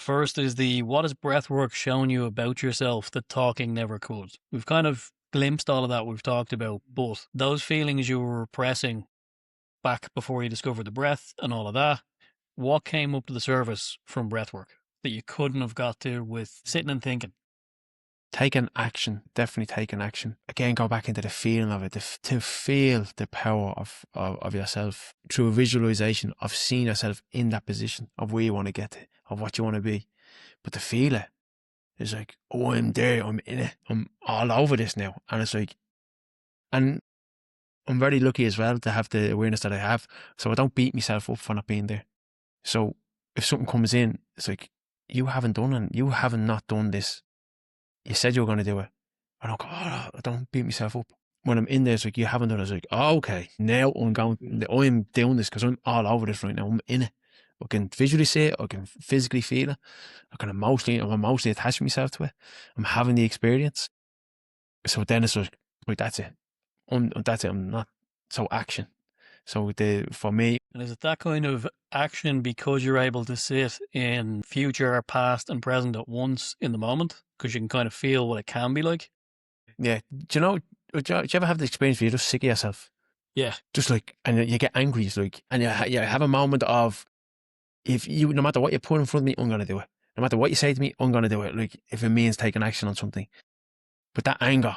First is the what has breathwork shown you about yourself that talking never could? We've kind of glimpsed all of that we've talked about, but those feelings you were repressing back before you discovered the breath and all of that, what came up to the surface from breathwork that you couldn't have got to with sitting and thinking? Taking action, definitely taking action. Again, go back into the feeling of it, to feel the power of yourself through a visualization of seeing yourself in that position of where you want to get to, of what you want to be. But to feel it is like, oh, I'm there, I'm in it, I'm all over this now. And it's like, and I'm very lucky as well to have the awareness that I have. So I don't beat myself up for not being there. So if something comes in, it's like, you haven't done it, you haven't not done this. You said you were going to do it. I don't go, oh, I don't beat myself up. When I'm in there, it's like, you haven't done it. It's like, oh, okay, now I'm doing this because I'm all over this right now. I'm in it. I can visually see it. I can physically feel it. I'm emotionally attached myself to it. I'm having the experience. So then it's like, right, that's it. That's it. I'm not so action. So for me, And is it that kind of action because you're able to sit in future, past, and present at once in the moment? Because you can kind of feel what it can be like? yeah. Do you ever have the experience where you're just sick of yourself? Yeah. Just like, and you get angry, it's like, and you have a moment of, no matter what you put in front of me, I'm going to do it. No matter what you say to me, I'm going to do it. Like, if it means taking action on something. But that anger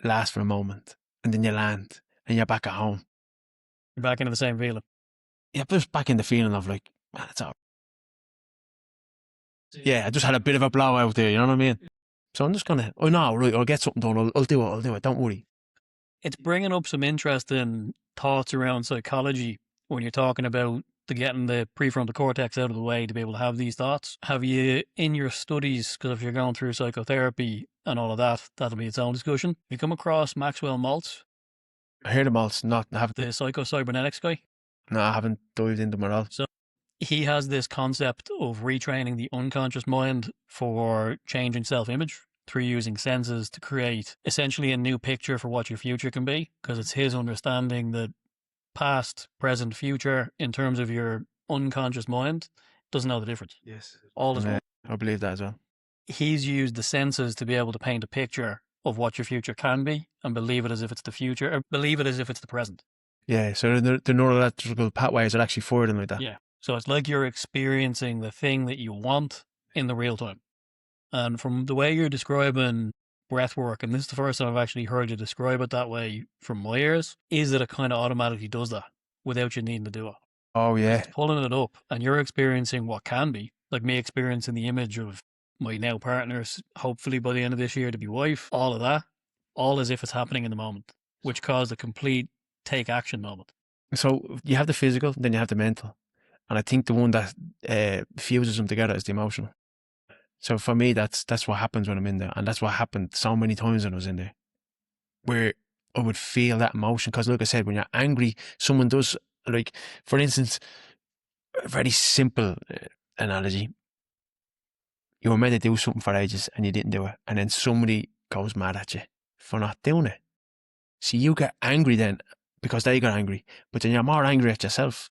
lasts for a moment, and then you land, and you're back at home. You're back into the same feeling. You're just back in the feeling of like, man, it's all right. Yeah, I just had a bit of a blowout there, you know what I mean? So I'm just going to, right, I'll get something done, I'll do it, don't worry. It's bringing up some interesting thoughts around psychology when you're talking about getting the prefrontal cortex out of the way to be able to have these thoughts. Have you, in your studies, because if you're going through psychotherapy and all of that, that'll be its own discussion. Have you come across Maxwell Maltz? I heard of Maltz, The psycho-cybernetics guy? No, I haven't dived into them at all. So he has this concept of retraining the unconscious mind for changing self-image through using senses to create essentially a new picture for what your future can be, because it's his understanding that past, present, future, in terms of your unconscious mind, doesn't know the difference. Yes. All is one. I believe that as well. He's used the senses to be able to paint a picture of what your future can be and believe it as if it's the future, or believe it as if it's the present. Yeah, so the neurological pathways are actually forwarding like that. Yeah. So it's like you're experiencing the thing that you want in the real time. And from the way you're describing breath work, and this is the first time I've actually heard you describe it that way from my ears, is that it kind of automatically does that without you needing to do it. Oh, yeah. It's pulling it up, and you're experiencing what can be, like me experiencing the image of my now partner's, hopefully by the end of this year to be wife, all of that, all as if it's happening in the moment, which caused a complete take action moment. So you have the physical, then you have the mental. And I think the one that fuses them together is the emotional. So for me, that's what happens when I'm in there. And that's what happened so many times when I was in there, where I would feel that emotion. Because like I said, when you're angry, someone does, like, for instance, a very simple analogy. You were meant to do something for ages and you didn't do it. And then somebody goes mad at you for not doing it. See, you get angry then because they got angry, but then you're more angry at yourself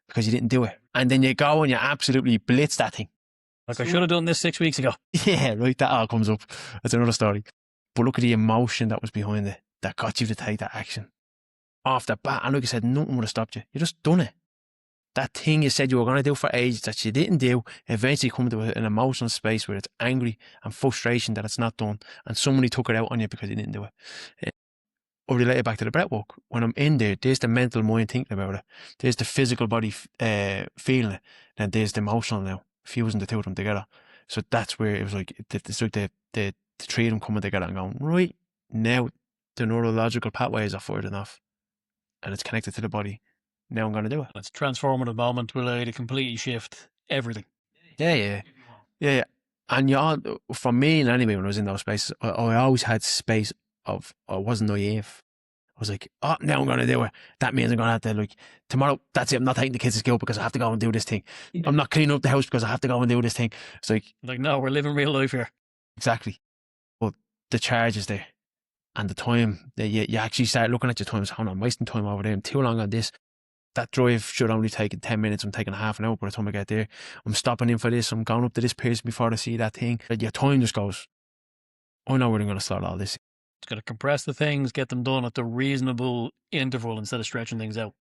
because you didn't do it. And then you go and you absolutely blitz that thing. Like, I should have done this 6 weeks ago. Yeah, right, that all comes up. That's another story. But look at the emotion that was behind it that got you to take that action. Off the bat, and like I said, nothing would have stopped you. You just done it. That thing you said you were going to do for ages that you didn't do, eventually come to an emotional space where it's angry and frustration that it's not done, and somebody took it out on you because you didn't do it. Or relate it back to the breathwork. When I'm in there, there's the mental mind thinking about it. There's the physical body feeling it. And there's the emotional now, fusing the two of them together. So that's where it was like, it's like the three of them coming together and going, right, now the neurological pathways are fired enough and it's connected to the body. Now I'm going to do it. It's a transformative moment will allow you to completely shift everything. Yeah. And for me and anyway, when I was in those spaces, I always had space of, I wasn't naive. I was like, oh, now I'm going to do it. That means I'm going to have to, like, tomorrow, that's it. I'm not taking the kids to school because I have to go and do this thing. I'm not cleaning up the house because I have to go and do this thing. It's like, no, we're living real life here. Exactly. But the charge is there. And the time that you actually start looking at your time, hold on, I'm wasting time over there. I'm too long on this. that drive should only take 10 minutes. I'm taking half an hour by the time I get there. I'm stopping in for this. I'm going up to this person before I see that thing. Your time just goes, I know where I'm going to start all this. It's got to compress the things, get them done at the reasonable interval instead of stretching things out.